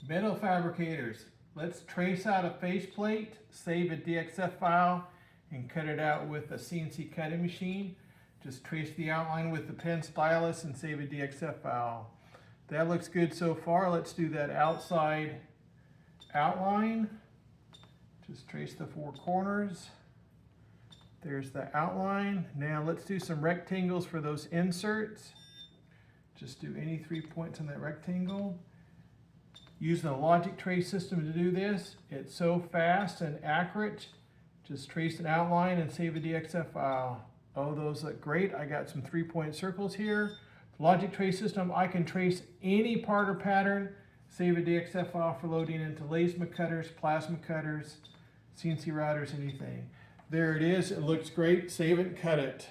Metal fabricators, let's trace out a faceplate, save a DXF file, and cut it out with a CNC cutting machine. Just trace the outline with the pen stylus and save a DXF file. That looks good so far. Let's do that outside outline. Just trace the four corners. There's the outline. Now let's do some rectangles for those inserts. Just do any 3 points on that rectangle. Using the logic trace system to do this, it's so fast and accurate. Just trace an outline and save a DXF file. Oh, those look great. I got some 3-point circles here. The logic trace system, I can trace any part or pattern, save a DXF file for loading into laser cutters, plasma cutters, CNC routers, anything. There it is. It looks great. Save it and cut it.